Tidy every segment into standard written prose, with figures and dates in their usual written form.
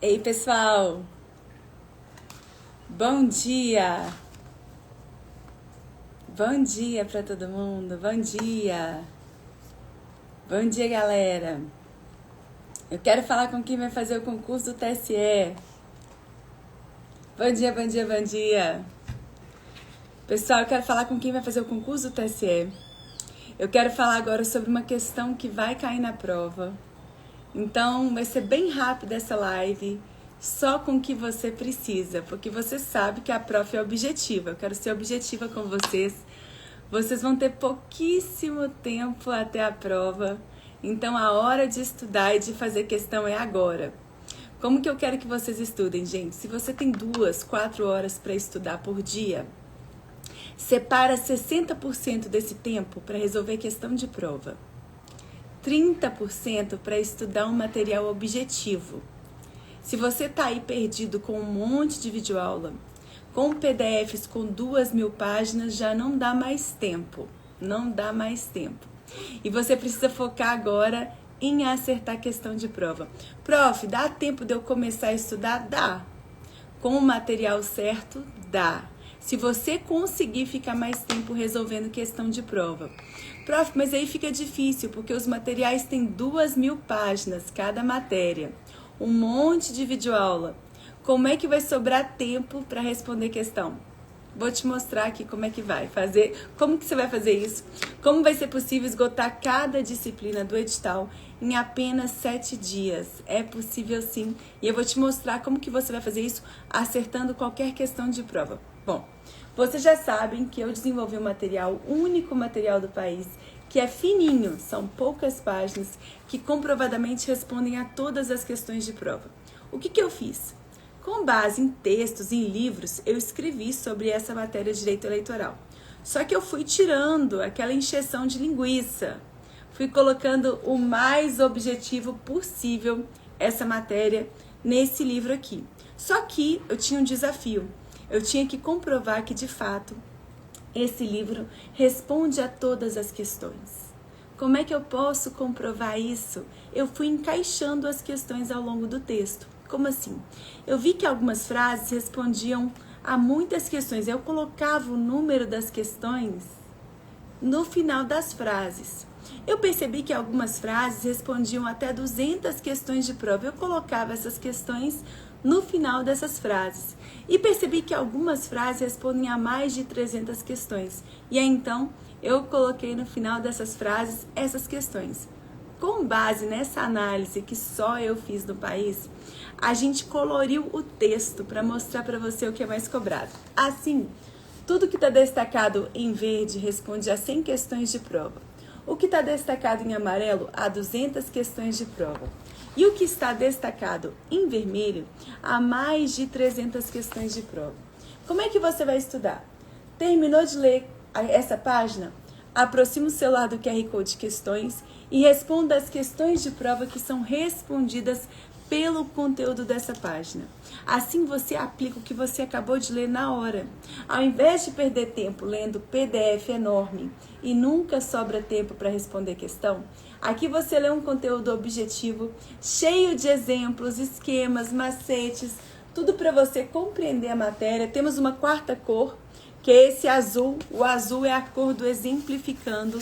Ei, pessoal! Bom dia! Bom dia para todo mundo! Bom dia! Bom dia, galera! Eu quero falar com quem vai fazer o concurso do TSE. Bom dia, bom dia, bom dia! Pessoal, eu quero falar com quem vai fazer o concurso do TSE. Eu quero falar agora sobre uma questão que vai cair na prova. Então, vai ser bem rápida essa live, só com o que você precisa, porque você sabe que a prof é objetiva. Eu quero ser objetiva com vocês. Vocês vão ter pouquíssimo tempo até a prova, então a hora de estudar e de fazer questão é agora. Como que eu quero que vocês estudem, gente? Se você tem 2, 4 horas para estudar por dia, separa 60% desse tempo para resolver questão de prova. 30% para estudar um material objetivo. Se você está aí perdido com um monte de videoaula, com PDFs com 2.000 páginas, já não dá mais tempo. Não dá mais tempo. E você precisa focar agora em acertar a questão de prova. Prof, dá tempo de eu começar a estudar? Dá. Com o material certo, dá. Se você conseguir ficar mais tempo resolvendo questão de prova. Prof, mas aí fica difícil, porque os materiais têm 2.000 páginas, cada matéria. Um monte de videoaula. Como é que vai sobrar tempo para responder questão? Vou te mostrar aqui como é que vai fazer, como que você vai fazer isso, como vai ser possível esgotar cada disciplina do edital em apenas 7 dias. É possível sim, e eu vou te mostrar como que você vai fazer isso acertando qualquer questão de prova. Bom, vocês já sabem que eu desenvolvi um material, o único material do país, que é fininho, são poucas páginas, que comprovadamente respondem a todas as questões de prova. O que eu fiz? Com base em textos, em livros, eu escrevi sobre essa matéria de direito eleitoral. Só que eu fui tirando aquela encheção de linguiça, fui colocando o mais objetivo possível essa matéria nesse livro aqui. Só que eu tinha um desafio. Eu tinha que comprovar que, de fato, esse livro responde a todas as questões. Como é que eu posso comprovar isso? Eu fui encaixando as questões ao longo do texto. Como assim? Eu vi que algumas frases respondiam a muitas questões. Eu colocava o número das questões no final das frases. Eu percebi que algumas frases respondiam até 200 questões de prova. Eu colocava essas questões no final dessas frases. E percebi que algumas frases respondem a mais de 300 questões. E aí, então, eu coloquei no final dessas frases essas questões. Com base nessa análise que só eu fiz no país, a gente coloriu o texto para mostrar para você o que é mais cobrado. Assim, tudo que está destacado em verde responde a 100 questões de prova. O que está destacado em amarelo, a 200 questões de prova. E o que está destacado em vermelho, a mais de 300 questões de prova. Como é que você vai estudar? Terminou de ler essa página? Aproxima o celular do QR Code de questões e responda as questões de prova que são respondidas pelo conteúdo dessa página. Assim você aplica o que você acabou de ler na hora. Ao invés de perder tempo lendo PDF enorme e nunca sobra tempo para responder questão, aqui você lê um conteúdo objetivo, cheio de exemplos, esquemas, macetes, tudo para você compreender a matéria. Temos uma quarta cor, que é esse azul. O azul é a cor do exemplificando.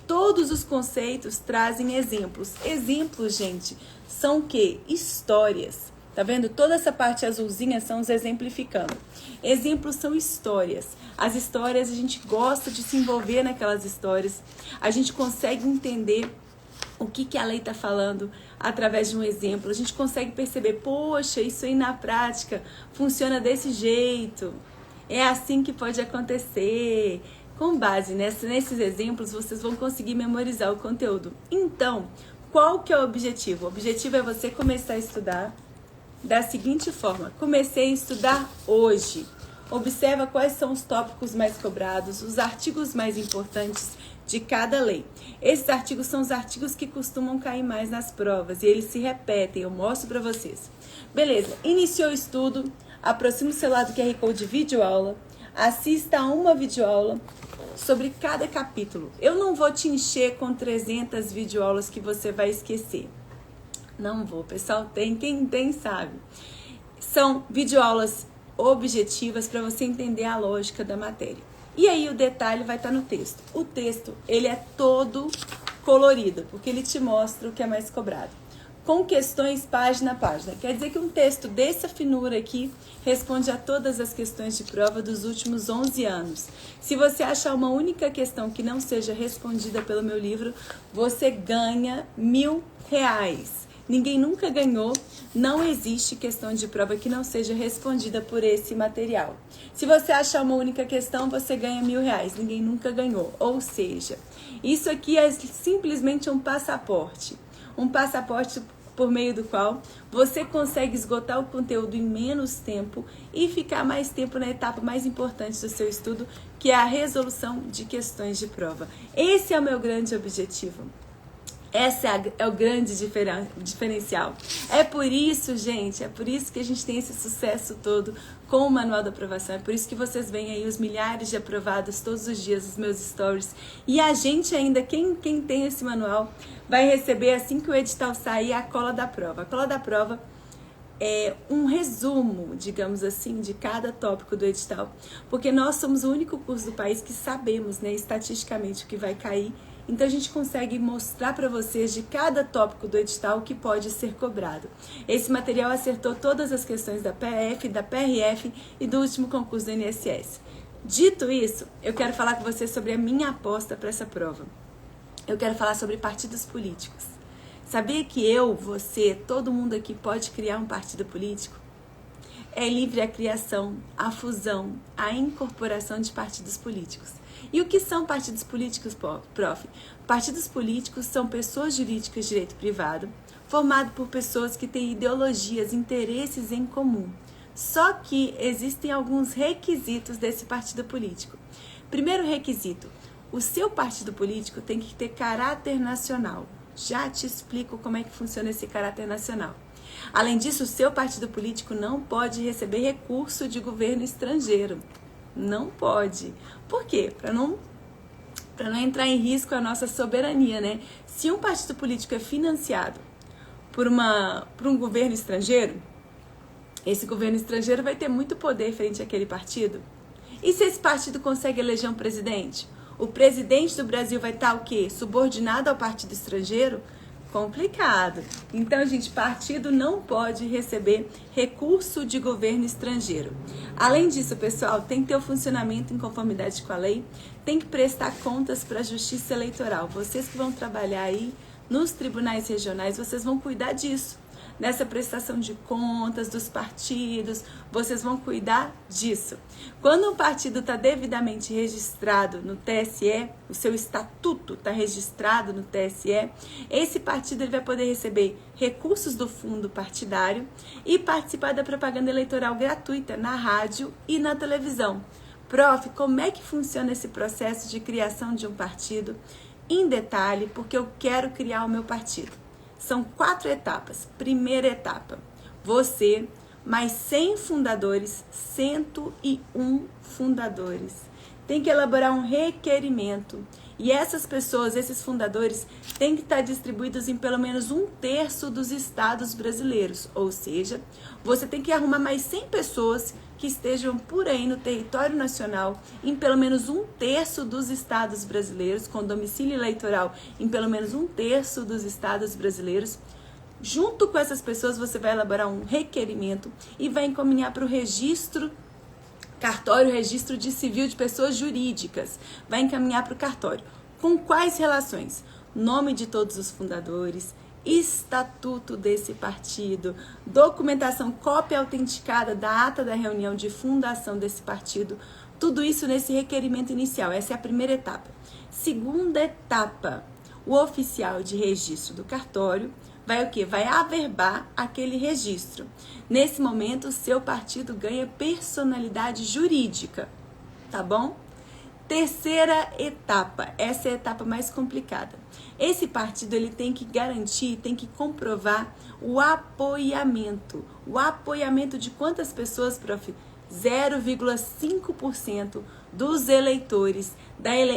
Todos os conceitos trazem exemplos. Exemplos, gente, são o quê? Histórias. Tá vendo? Toda essa parte azulzinha são os exemplificando. Exemplos são histórias. As histórias, a gente gosta de se envolver naquelas histórias. A gente consegue entender o que a lei está falando através de um exemplo. A gente consegue perceber, poxa, isso aí na prática funciona desse jeito. É assim que pode acontecer. Com base nesses exemplos, vocês vão conseguir memorizar o conteúdo. Então, qual que é o objetivo? O objetivo é você começar a estudar da seguinte forma. Comecei a estudar hoje. Observa quais são os tópicos mais cobrados, os artigos mais importantes de cada lei. Esses artigos são os artigos que costumam cair mais nas provas e eles se repetem, eu mostro para vocês. Beleza, iniciou o estudo, aproxima o celular do QR Code de videoaula, assista a uma videoaula sobre cada capítulo. Eu não vou te encher com 300 videoaulas que você vai esquecer. Não vou, pessoal, quem tem sabe. São videoaulas objetivas para você entender a lógica da matéria. E aí o detalhe vai estar no texto. O texto, ele é todo colorido, porque ele te mostra o que é mais cobrado. Com questões página a página. Quer dizer que um texto dessa finura aqui responde a todas as questões de prova dos últimos 11 anos. Se você achar uma única questão que não seja respondida pelo meu livro, você ganha R$1.000. Ninguém nunca ganhou, não existe questão de prova que não seja respondida por esse material. Se você achar uma única questão, você ganha R$1.000. Ninguém nunca ganhou. Ou seja, isso aqui é simplesmente um passaporte. Um passaporte por meio do qual você consegue esgotar o conteúdo em menos tempo e ficar mais tempo na etapa mais importante do seu estudo, que é a resolução de questões de prova. Esse é o meu grande objetivo. Esse é o grande diferencial. É por isso, gente, é por isso que a gente tem esse sucesso todo com o Manual da Aprovação. É por isso que vocês veem aí os milhares de aprovados todos os dias nos meus stories. E a gente ainda, quem tem esse manual, vai receber assim que o edital sair a cola da prova. A cola da prova é um resumo, digamos assim, de cada tópico do edital. Porque nós somos o único curso do país que sabemos, né, estatisticamente o que vai cair. Então, a gente consegue mostrar para vocês de cada tópico do edital o que pode ser cobrado. Esse material acertou todas as questões da PF, da PRF e do último concurso do INSS. Dito isso, eu quero falar com vocês sobre a minha aposta para essa prova. Eu quero falar sobre partidos políticos. Sabia que eu, você, todo mundo aqui pode criar um partido político? É livre a criação, a fusão, a incorporação de partidos políticos. E o que são partidos políticos, prof? Partidos políticos são pessoas jurídicas de direito privado, formado por pessoas que têm ideologias, interesses em comum. Só que existem alguns requisitos desse partido político. Primeiro requisito, o seu partido político tem que ter caráter nacional. Já te explico como é que funciona esse caráter nacional. Além disso, o seu partido político não pode receber recurso de governo estrangeiro. Não pode. Por quê? Para não entrar em risco a nossa soberania, né? Se um partido político é financiado por um governo estrangeiro, esse governo estrangeiro vai ter muito poder frente àquele partido. E se esse partido consegue eleger um presidente? O presidente do Brasil vai estar o quê? Subordinado ao partido estrangeiro? Complicado. Então, gente, partido não pode receber recurso de governo estrangeiro. Além disso, pessoal, tem que ter o funcionamento em conformidade com a lei, tem que prestar contas para a Justiça Eleitoral. Vocês que vão trabalhar aí nos tribunais regionais, vocês vão cuidar disso. Nessa prestação de contas dos partidos, vocês vão cuidar disso. Quando um partido está devidamente registrado no TSE, o seu estatuto está registrado no TSE, esse partido ele vai poder receber recursos do fundo partidário e participar da propaganda eleitoral gratuita na rádio e na televisão. Prof, como é que funciona esse processo de criação de um partido? Em detalhe, porque eu quero criar o meu partido. São 4 etapas. Primeira etapa, você, mais 100 fundadores, 101 fundadores, tem que elaborar um requerimento. E essas pessoas, esses fundadores, têm que estar distribuídos em pelo menos 1/3 dos estados brasileiros. Ou seja, você tem que arrumar mais 100 pessoas que estejam por aí no território nacional, em pelo menos 1/3 dos estados brasileiros, com domicílio eleitoral em pelo menos 1/3 dos estados brasileiros. Junto com essas pessoas, você vai elaborar um requerimento e vai encaminhar para o cartório, registro de civil de pessoas jurídicas. Vai encaminhar para o cartório. Com quais relações? Nome de todos os fundadores, estatuto desse partido, documentação, cópia autenticada da ata da reunião de fundação desse partido, tudo isso nesse requerimento inicial. Essa é a primeira etapa. Segunda etapa, o oficial de registro do cartório vai o quê? Vai averbar aquele registro. Nesse momento, o seu partido ganha personalidade jurídica, tá bom? Terceira etapa, essa é a etapa mais complicada. Esse partido ele tem que garantir, tem que comprovar o apoiamento. O apoiamento de quantas pessoas, prof? 0,5% dos eleitores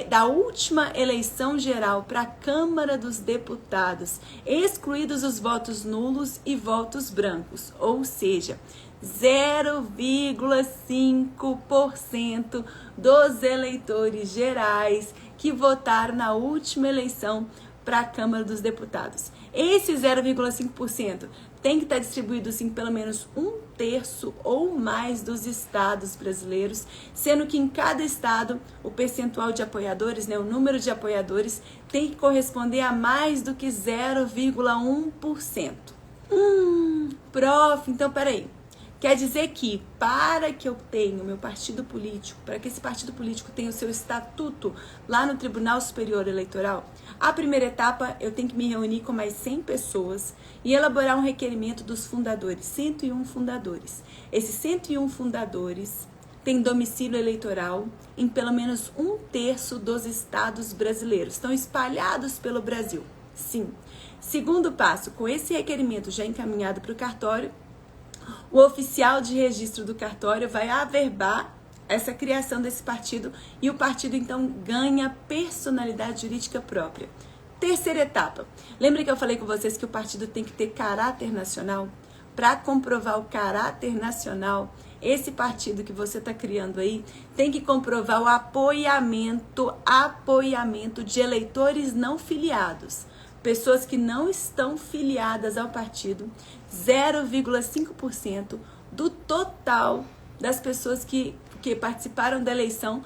da última eleição geral para a Câmara dos Deputados, excluídos os votos nulos e votos brancos, ou seja, 0,5% dos eleitores gerais que votaram na última eleição para a Câmara dos Deputados. Esse 0,5% tem que estar distribuído em pelo menos 1/3 ou mais dos estados brasileiros, sendo que em cada estado o percentual de apoiadores, o número de apoiadores, tem que corresponder a mais do que 0,1%. Prof, então peraí. Quer dizer que para que eu tenha o meu partido político, para que esse partido político tenha o seu estatuto lá no Tribunal Superior Eleitoral, a primeira etapa eu tenho que me reunir com mais 100 pessoas e elaborar um requerimento dos fundadores, 101 fundadores. Esses 101 fundadores têm domicílio eleitoral em pelo menos 1/3 dos estados brasileiros. Estão espalhados pelo Brasil. Sim. Segundo passo, com esse requerimento já encaminhado para o cartório, o oficial de registro do cartório vai averbar essa criação desse partido e o partido então ganha personalidade jurídica própria. Terceira etapa. Lembra que eu falei com vocês que o partido tem que ter caráter nacional? Para comprovar o caráter nacional, esse partido que você está criando aí tem que comprovar o apoiamento de eleitores não filiados. Pessoas que não estão filiadas ao partido, 0,5% do total das pessoas que participaram da eleição,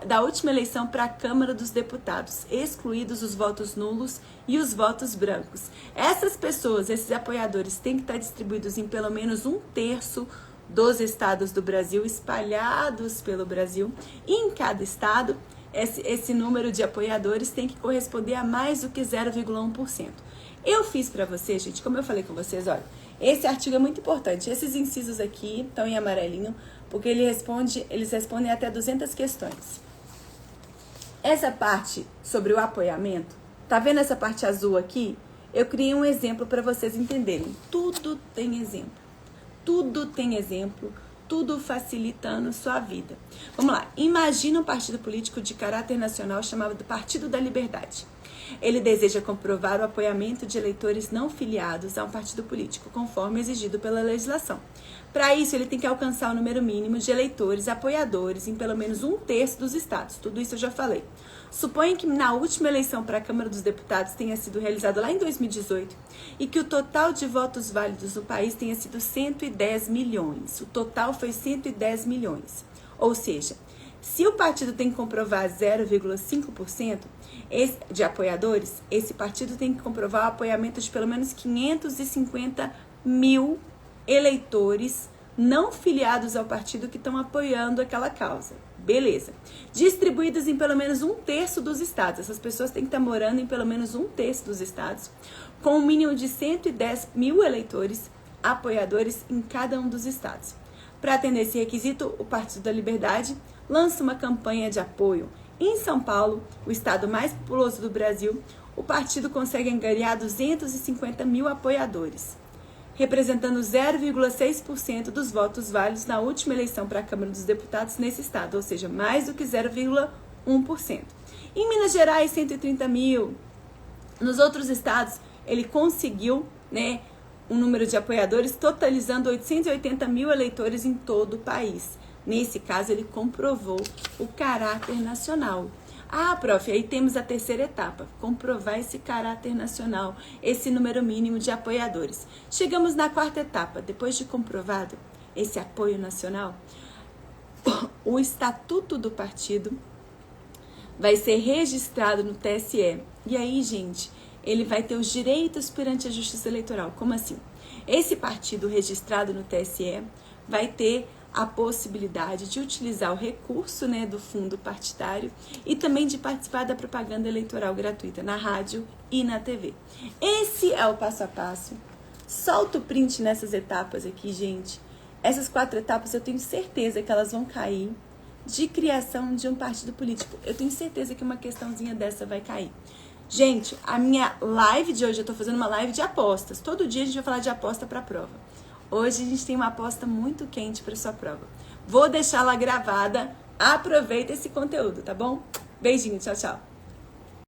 da última eleição para a Câmara dos Deputados, excluídos os votos nulos e os votos brancos. Essas pessoas, esses apoiadores, têm que estar distribuídos em pelo menos 1/3 dos estados do Brasil, espalhados pelo Brasil, e em cada estado esse número de apoiadores tem que corresponder a mais do que 0,1%. Eu fiz para vocês, gente, como eu falei com vocês, olha, esse artigo é muito importante. Esses incisos aqui estão em amarelinho, porque eles respondem até 200 questões. Essa parte sobre o apoiamento, tá vendo essa parte azul aqui? Eu criei um exemplo para vocês entenderem. Tudo tem exemplo. Tudo tem exemplo. Tudo facilitando sua vida. Vamos lá. Imagina um partido político de caráter nacional chamado Partido da Liberdade. Ele deseja comprovar o apoiamento de eleitores não filiados a um partido político, conforme exigido pela legislação. Para isso, ele tem que alcançar o número mínimo de eleitores apoiadores em pelo menos 1/3 dos estados. Tudo isso eu já falei. Suponha que na última eleição para a Câmara dos Deputados tenha sido realizada lá em 2018 e que o total de votos válidos no país tenha sido 110 milhões. O total foi 110 milhões. Ou seja, se o partido tem que comprovar 0,5% de apoiadores, esse partido tem que comprovar o apoiamento de pelo menos 550 mil eleitores não filiados ao partido que estão apoiando aquela causa. Beleza. Distribuídos em pelo menos 1/3 dos estados. Essas pessoas têm que estar morando em pelo menos 1/3 dos estados, com um mínimo de 110 mil eleitores apoiadores em cada um dos estados. Para atender esse requisito, o Partido da Liberdade lança uma campanha de apoio. Em São Paulo, o estado mais populoso do Brasil, o partido consegue angariar 250 mil apoiadores, representando 0,6% dos votos válidos na última eleição para a Câmara dos Deputados nesse estado, ou seja, mais do que 0,1%. Em Minas Gerais, 130 mil. Nos outros estados, ele conseguiu, um número de apoiadores totalizando 880 mil eleitores em todo o país. Nesse caso, ele comprovou o caráter nacional. Ah, prof, aí temos a terceira etapa, comprovar esse caráter nacional, esse número mínimo de apoiadores. Chegamos na quarta etapa, depois de comprovado esse apoio nacional, o estatuto do partido vai ser registrado no TSE. E aí, gente, ele vai ter os direitos perante a Justiça Eleitoral. Como assim? Esse partido registrado no TSE vai ter a possibilidade de utilizar o recurso, do fundo partidário e também de participar da propaganda eleitoral gratuita na rádio e na TV. Esse é o passo a passo. Solta o print nessas etapas aqui, gente. Essas 4 etapas eu tenho certeza que elas vão cair de criação de um partido político. Eu tenho certeza que uma questãozinha dessa vai cair. Gente, a minha live de hoje, eu tô fazendo uma live de apostas. Todo dia a gente vai falar de aposta para prova. Hoje a gente tem uma aposta muito quente para sua prova. Vou deixá-la gravada Aproveita esse conteúdo, tá bom? Beijinho, tchau, tchau.